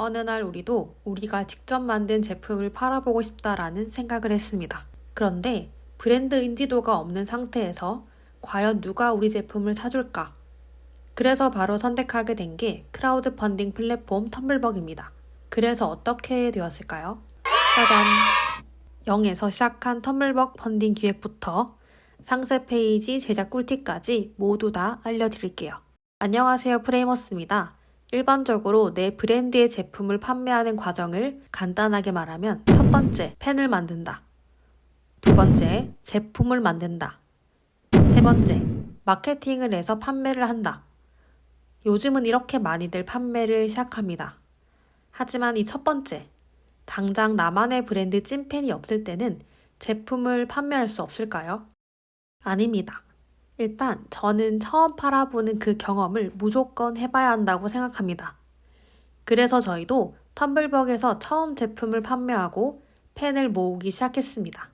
어느 날 우리도 우리가 직접 만든 제품을 팔아보고 싶다라는 생각을 했습니다. 그런데 브랜드 인지도가 없는 상태에서 과연 누가 우리 제품을 사줄까? 그래서 바로 선택하게 된 게 크라우드 펀딩 플랫폼 텀블벅입니다. 그래서 어떻게 되었을까요? 짜잔! 0에서 시작한 텀블벅 펀딩 기획부터 상세 페이지 제작 꿀팁까지 모두 다 알려드릴게요. 안녕하세요, 프레이머스입니다. 일반적으로 내 브랜드의 제품을 판매하는 과정을 간단하게 말하면 첫 번째, 펜을 만든다. 두 번째, 제품을 만든다. 세 번째, 마케팅을 해서 판매를 한다. 요즘은 이렇게 많이들 판매를 시작합니다. 하지만 이 첫 번째, 당장 나만의 브랜드 찐펜이 없을 때는 제품을 판매할 수 없을까요? 아닙니다. 일단 저는 처음 팔아보는 그 경험을 무조건 해봐야 한다고 생각합니다. 그래서 저희도 텀블벅에서 처음 제품을 판매하고 펜을 모으기 시작했습니다.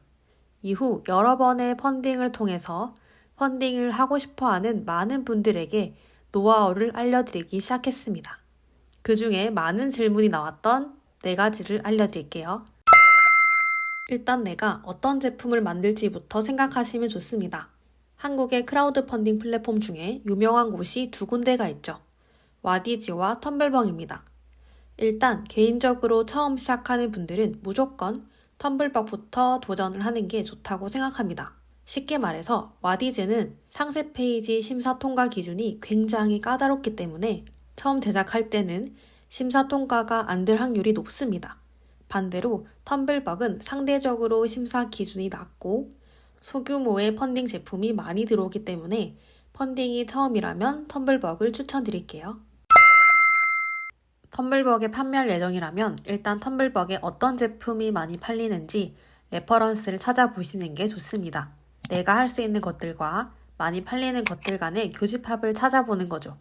이후 여러 번의 펀딩을 통해서 펀딩을 하고 싶어하는 많은 분들에게 노하우를 알려드리기 시작했습니다. 그 중에 많은 질문이 나왔던 4가지를 알려드릴게요. 일단 내가 어떤 제품을 만들지부터 생각하시면 좋습니다. 한국의 크라우드 펀딩 플랫폼 중에 유명한 곳이 2군데가 있죠. 와디즈와 텀블벅입니다. 일단 개인적으로 처음 시작하는 분들은 무조건 텀블벅부터 도전을 하는 게 좋다고 생각합니다. 쉽게 말해서 와디즈는 상세 페이지 심사 통과 기준이 굉장히 까다롭기 때문에 처음 제작할 때는 심사 통과가 안 될 확률이 높습니다. 반대로 텀블벅은 상대적으로 심사 기준이 낮고 소규모의 펀딩 제품이 많이 들어오기 때문에 펀딩이 처음이라면 텀블벅을 추천드릴게요. 텀블벅에 판매할 예정이라면 일단 텀블벅에 어떤 제품이 많이 팔리는지 레퍼런스를 찾아보시는 게 좋습니다. 내가 할 수 있는 것들과 많이 팔리는 것들 간의 교집합을 찾아보는 거죠.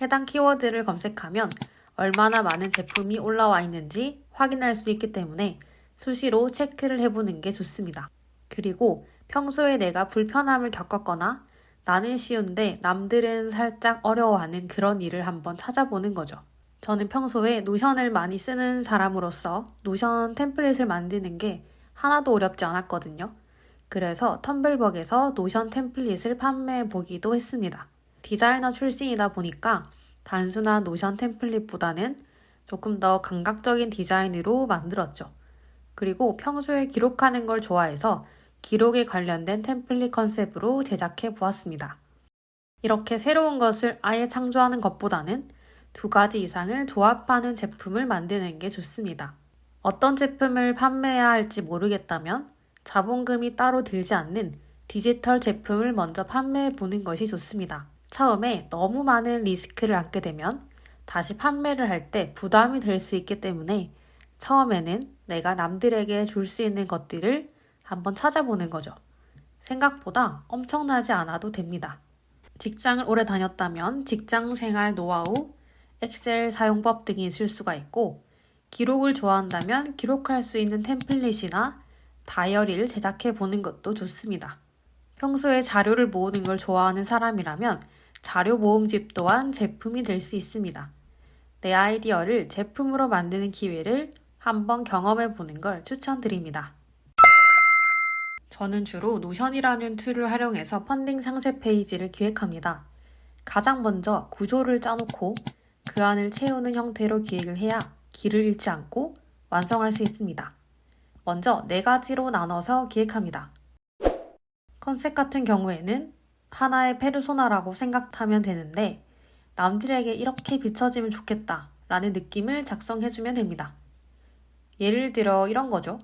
해당 키워드를 검색하면 얼마나 많은 제품이 올라와 있는지 확인할 수 있기 때문에 수시로 체크를 해보는 게 좋습니다. 그리고 평소에 내가 불편함을 겪었거나 나는 쉬운데 남들은 살짝 어려워하는 그런 일을 한번 찾아보는 거죠. 저는 평소에 노션을 많이 쓰는 사람으로서 노션 템플릿을 만드는 게 하나도 어렵지 않았거든요. 그래서 텀블벅에서 노션 템플릿을 판매해 보기도 했습니다. 디자이너 출신이다 보니까 단순한 노션 템플릿보다는 조금 더 감각적인 디자인으로 만들었죠. 그리고 평소에 기록하는 걸 좋아해서 기록에 관련된 템플릿 컨셉으로 제작해 보았습니다. 이렇게 새로운 것을 아예 창조하는 것보다는 2가지 이상을 조합하는 제품을 만드는 게 좋습니다. 어떤 제품을 판매해야 할지 모르겠다면 자본금이 따로 들지 않는 디지털 제품을 먼저 판매해 보는 것이 좋습니다. 처음에 너무 많은 리스크를 안게 되면 다시 판매를 할 때 부담이 될 수 있기 때문에 처음에는 내가 남들에게 줄 수 있는 것들을 한번 찾아보는 거죠. 생각보다 엄청나지 않아도 됩니다. 직장을 오래 다녔다면 직장 생활 노하우, 엑셀 사용법 등이 있을 수가 있고 기록을 좋아한다면 기록할 수 있는 템플릿이나 다이어리를 제작해 보는 것도 좋습니다. 평소에 자료를 모으는 걸 좋아하는 사람이라면 자료 모음집 또한 제품이 될 수 있습니다. 내 아이디어를 제품으로 만드는 기회를 한번 경험해 보는 걸 추천드립니다. 저는 주로 노션이라는 툴을 활용해서 펀딩 상세 페이지를 기획합니다. 가장 먼저 구조를 짜놓고 그 안을 채우는 형태로 기획을 해야 길을 잃지 않고 완성할 수 있습니다. 먼저 4가지로 나눠서 기획합니다. 컨셉 같은 경우에는 하나의 페르소나라고 생각하면 되는데 남들에게 이렇게 비춰지면 좋겠다 라는 느낌을 작성해주면 됩니다. 예를 들어 이런 거죠.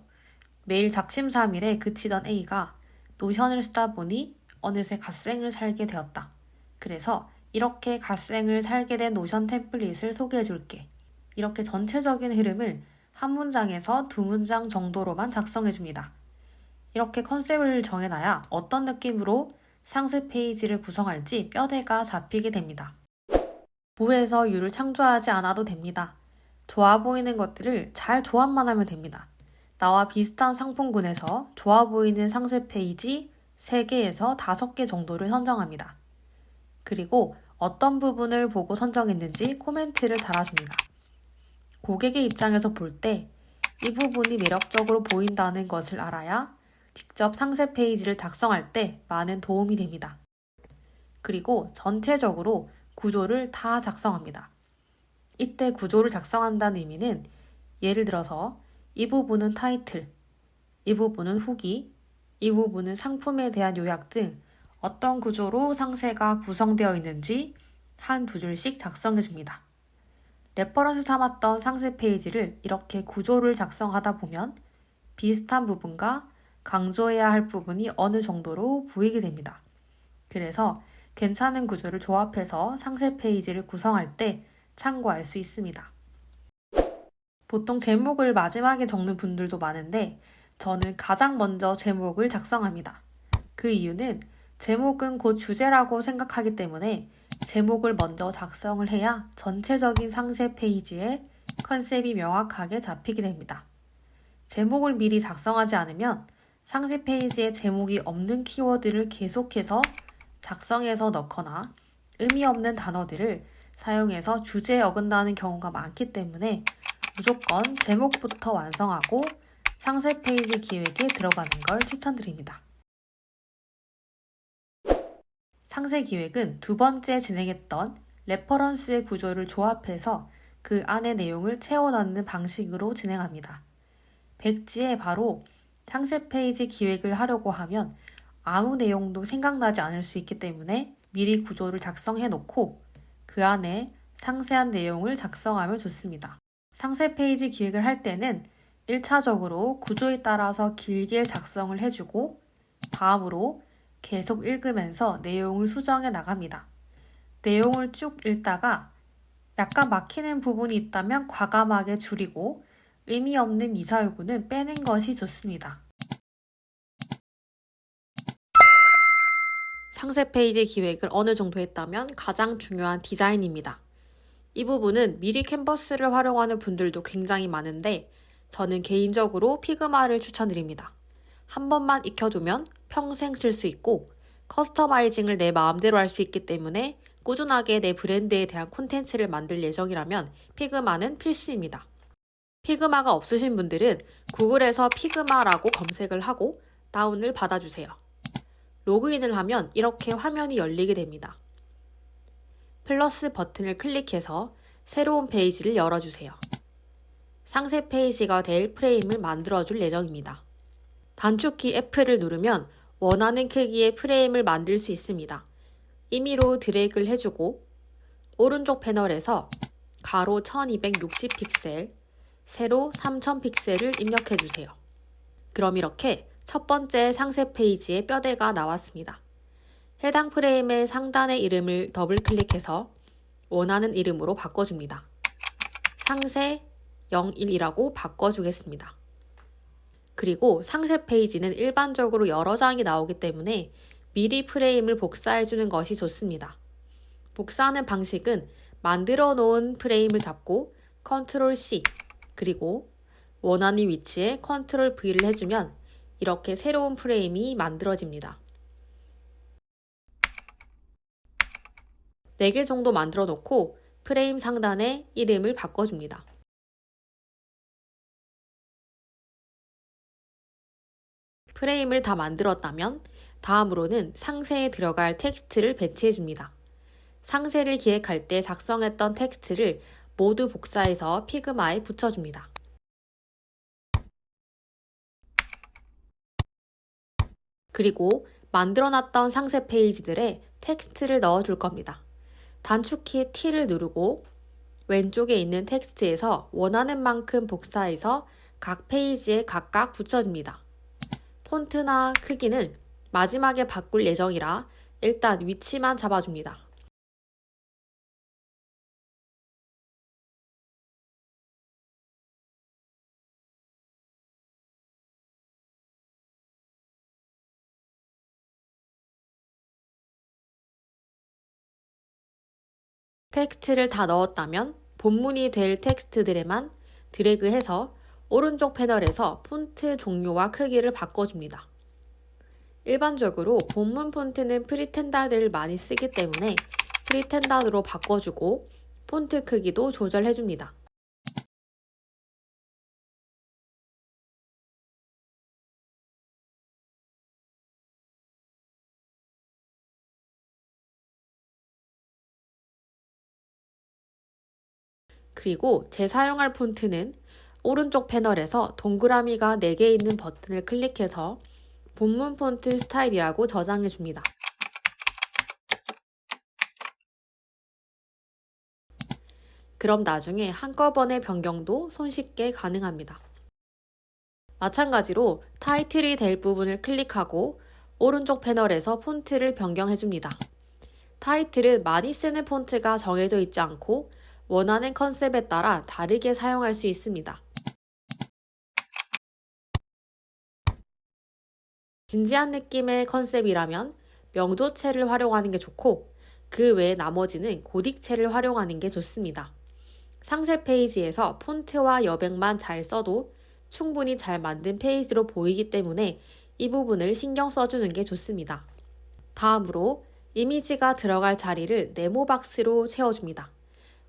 매일 작심삼일에 그치던 A가 노션을 쓰다 보니 어느새 갓생을 살게 되었다. 그래서 이렇게 갓생을 살게 된 노션 템플릿을 소개해줄게. 이렇게 전체적인 흐름을 한 문장에서 2문장 정도로만 작성해줍니다. 이렇게 컨셉을 정해놔야 어떤 느낌으로 상세 페이지를 구성할지 뼈대가 잡히게 됩니다. 무에서 유를 창조하지 않아도 됩니다. 좋아 보이는 것들을 잘 조합만 하면 됩니다. 나와 비슷한 상품군에서 좋아 보이는 상세 페이지 3개에서 5개 정도를 선정합니다. 그리고 어떤 부분을 보고 선정했는지 코멘트를 달아줍니다. 고객의 입장에서 볼 때 이 부분이 매력적으로 보인다는 것을 알아야 직접 상세 페이지를 작성할 때 많은 도움이 됩니다. 그리고 전체적으로 구조를 다 작성합니다. 이때 구조를 작성한다는 의미는 예를 들어서 이 부분은 타이틀, 이 부분은 후기, 이 부분은 상품에 대한 요약 등 어떤 구조로 상세가 구성되어 있는지 한 두 줄씩 작성해 줍니다. 레퍼런스 삼았던 상세 페이지를 이렇게 구조를 작성하다 보면 비슷한 부분과 강조해야 할 부분이 어느 정도로 보이게 됩니다. 그래서 괜찮은 구조를 조합해서 상세 페이지를 구성할 때 참고할 수 있습니다. 보통 제목을 마지막에 적는 분들도 많은데 저는 가장 먼저 제목을 작성합니다. 그 이유는 제목은 곧 주제라고 생각하기 때문에 제목을 먼저 작성을 해야 전체적인 상세 페이지에 컨셉이 명확하게 잡히게 됩니다. 제목을 미리 작성하지 않으면 상세 페이지에 제목이 없는 키워드를 계속해서 작성해서 넣거나 의미 없는 단어들을 사용해서 주제에 어긋나는 경우가 많기 때문에 무조건 제목부터 완성하고 상세 페이지 기획에 들어가는 걸 추천드립니다. 상세 기획은 두 번째 진행했던 레퍼런스의 구조를 조합해서 그 안의 내용을 채워 넣는 방식으로 진행합니다. 백지에 바로 상세 페이지 기획을 하려고 하면 아무 내용도 생각나지 않을 수 있기 때문에 미리 구조를 작성해 놓고 그 안에 상세한 내용을 작성하면 좋습니다. 상세 페이지 기획을 할 때는 1차적으로 구조에 따라서 길게 작성을 해주고 다음으로 계속 읽으면서 내용을 수정해 나갑니다. 내용을 쭉 읽다가 약간 막히는 부분이 있다면 과감하게 줄이고 의미 없는 미사여구는 빼는 것이 좋습니다. 상세 페이지 기획을 어느 정도 했다면 가장 중요한 디자인입니다. 이 부분은 미리 캔버스를 활용하는 분들도 굉장히 많은데 저는 개인적으로 피그마를 추천드립니다. 한 번만 익혀두면 평생 쓸 수 있고 커스터마이징을 내 마음대로 할 수 있기 때문에 꾸준하게 내 브랜드에 대한 콘텐츠를 만들 예정이라면 피그마는 필수입니다. 피그마가 없으신 분들은 구글에서 피그마라고 검색을 하고 다운을 받아주세요. 로그인을 하면 이렇게 화면이 열리게 됩니다. 플러스 버튼을 클릭해서 새로운 페이지를 열어주세요. 상세 페이지가 될 프레임을 만들어줄 예정입니다. 단축키 F를 누르면 원하는 크기의 프레임을 만들 수 있습니다. 임의로 드래그를 해주고 오른쪽 패널에서 가로 1260픽셀, 세로 3000픽셀을 입력해주세요. 그럼 이렇게 첫 번째 상세 페이지의 뼈대가 나왔습니다. 해당 프레임의 상단의 이름을 더블 클릭해서 원하는 이름으로 바꿔줍니다. 상세 01이라고 바꿔주겠습니다. 그리고 상세 페이지는 일반적으로 여러 장이 나오기 때문에 미리 프레임을 복사해주는 것이 좋습니다. 복사하는 방식은 만들어 놓은 프레임을 잡고 컨트롤 C 그리고 원하는 위치에 컨트롤 V를 해주면 이렇게 새로운 프레임이 만들어집니다. 4개 정도 만들어 놓고 프레임 상단에 이름을 바꿔줍니다. 프레임을 다 만들었다면 다음으로는 상세에 들어갈 텍스트를 배치해줍니다. 상세를 기획할 때 작성했던 텍스트를 모두 복사해서 피그마에 붙여줍니다. 그리고 만들어놨던 상세 페이지들에 텍스트를 넣어줄 겁니다. 단축키 T를 누르고 왼쪽에 있는 텍스트에서 원하는 만큼 복사해서 각 페이지에 각각 붙여줍니다. 폰트나 크기는 마지막에 바꿀 예정이라 일단 위치만 잡아줍니다. 텍스트를 다 넣었다면 본문이 될 텍스트들에만 드래그해서 오른쪽 패널에서 폰트 종류와 크기를 바꿔줍니다. 일반적으로 본문 폰트는 프리텐다드를 많이 쓰기 때문에 프리텐다드로 바꿔주고 폰트 크기도 조절해줍니다. 그리고 재사용할 폰트는 오른쪽 패널에서 동그라미가 4개 있는 버튼을 클릭해서 본문 폰트 스타일이라고 저장해 줍니다. 그럼 나중에 한꺼번에 변경도 손쉽게 가능합니다. 마찬가지로 타이틀이 될 부분을 클릭하고 오른쪽 패널에서 폰트를 변경해 줍니다. 타이틀은 많이 쓰는 폰트가 정해져 있지 않고 원하는 컨셉에 따라 다르게 사용할 수 있습니다. 진지한 느낌의 컨셉이라면 명조체를 활용하는 게 좋고 그 외에 나머지는 고딕체를 활용하는 게 좋습니다. 상세 페이지에서 폰트와 여백만 잘 써도 충분히 잘 만든 페이지로 보이기 때문에 이 부분을 신경 써주는 게 좋습니다. 다음으로 이미지가 들어갈 자리를 네모박스로 채워줍니다.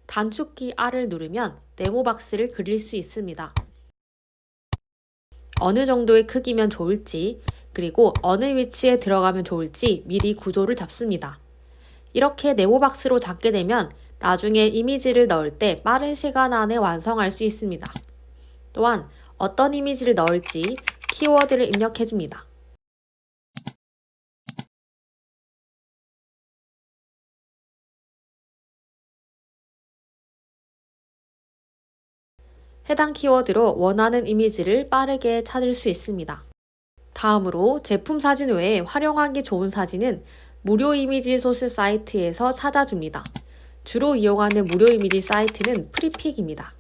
단축키 R을 누르면 네모박스를 그릴 수 있습니다. 어느 정도의 크기면 좋을지 그리고 어느 위치에 들어가면 좋을지 미리 구조를 잡습니다. 이렇게 네모박스로 잡게 되면 나중에 이미지를 넣을 때 빠른 시간 안에 완성할 수 있습니다. 또한 어떤 이미지를 넣을지 키워드를 입력해줍니다. 해당 키워드로 원하는 이미지를 빠르게 찾을 수 있습니다. 다음으로 제품 사진 외에 활용하기 좋은 사진은 무료 이미지 소스 사이트에서 찾아줍니다. 주로 이용하는 무료 이미지 사이트는 프리픽입니다.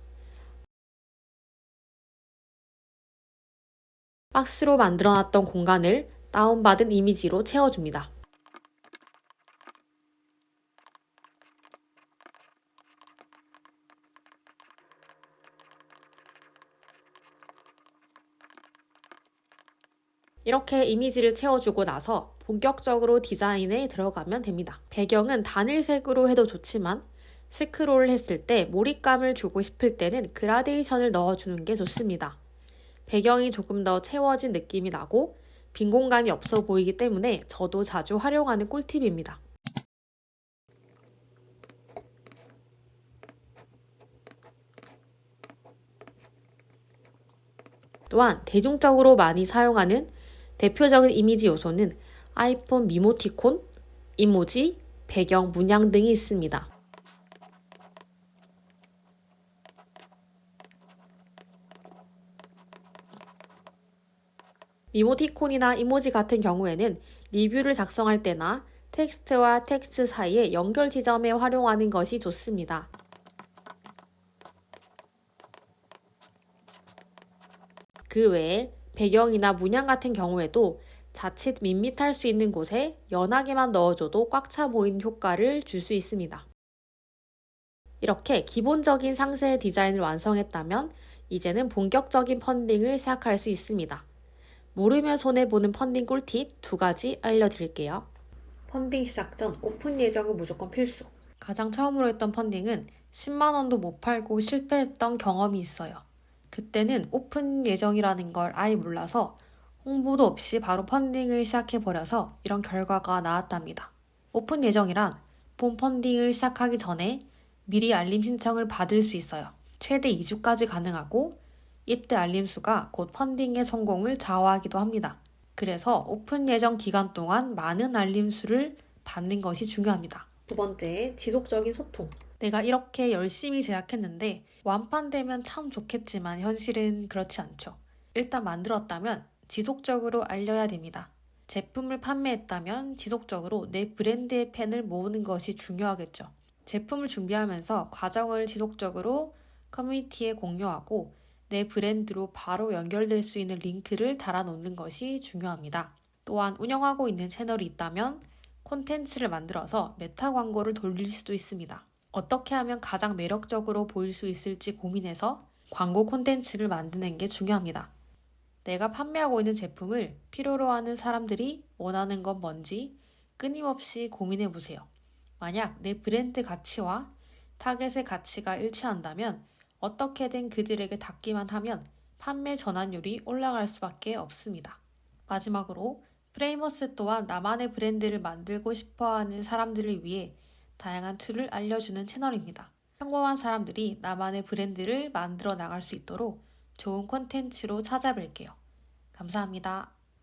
박스로 만들어놨던 공간을 다운받은 이미지로 채워줍니다. 이렇게 이미지를 채워주고 나서 본격적으로 디자인에 들어가면 됩니다. 배경은 단일색으로 해도 좋지만 스크롤을 했을 때 몰입감을 주고 싶을 때는 그라데이션을 넣어주는 게 좋습니다. 배경이 조금 더 채워진 느낌이 나고 빈 공간이 없어 보이기 때문에 저도 자주 활용하는 꿀팁입니다. 또한 대중적으로 많이 사용하는 대표적인 이미지 요소는 아이폰 미모티콘, 이모지, 배경, 문양 등이 있습니다. 이모티콘이나 이모지 같은 경우에는 리뷰를 작성할 때나 텍스트와 텍스트 사이에 연결 지점에 활용하는 것이 좋습니다. 그 외에 배경이나 문양 같은 경우에도 자칫 밋밋할 수 있는 곳에 연하게만 넣어줘도 꽉 차 보이는 효과를 줄 수 있습니다. 이렇게 기본적인 상세 디자인을 완성했다면 이제는 본격적인 펀딩을 시작할 수 있습니다. 모르면 손해보는 펀딩 꿀팁 2가지 알려드릴게요. 펀딩 시작 전 오픈 예정은 무조건 필수. 가장 처음으로 했던 펀딩은 10만 원도 못 팔고 실패했던 경험이 있어요. 그때는 오픈 예정이라는 걸 아예 몰라서 홍보도 없이 바로 펀딩을 시작해버려서 이런 결과가 나왔답니다. 오픈 예정이란 본 펀딩을 시작하기 전에 미리 알림 신청을 받을 수 있어요. 최대 2주까지 가능하고 이때 알림수가 곧 펀딩의 성공을 좌우하기도 합니다. 그래서 오픈 예정 기간 동안 많은 알림수를 받는 것이 중요합니다. 두 번째, 지속적인 소통. 내가 이렇게 열심히 제작했는데 완판되면 참 좋겠지만 현실은 그렇지 않죠. 일단 만들었다면 지속적으로 알려야 됩니다. 제품을 판매했다면 지속적으로 내 브랜드의 팬을 모으는 것이 중요하겠죠. 제품을 준비하면서 과정을 지속적으로 커뮤니티에 공유하고 내 브랜드로 바로 연결될 수 있는 링크를 달아놓는 것이 중요합니다. 또한 운영하고 있는 채널이 있다면 콘텐츠를 만들어서 메타 광고를 돌릴 수도 있습니다. 어떻게 하면 가장 매력적으로 보일 수 있을지 고민해서 광고 콘텐츠를 만드는 게 중요합니다. 내가 판매하고 있는 제품을 필요로 하는 사람들이 원하는 건 뭔지 끊임없이 고민해 보세요. 만약 내 브랜드 가치와 타겟의 가치가 일치한다면 어떻게든 그들에게 닿기만 하면 판매 전환율이 올라갈 수밖에 없습니다. 마지막으로 프레이머스 또한 나만의 브랜드를 만들고 싶어하는 사람들을 위해 다양한 툴을 알려주는 채널입니다. 평범한 사람들이 나만의 브랜드를 만들어 나갈 수 있도록 좋은 콘텐츠로 찾아뵐게요. 감사합니다.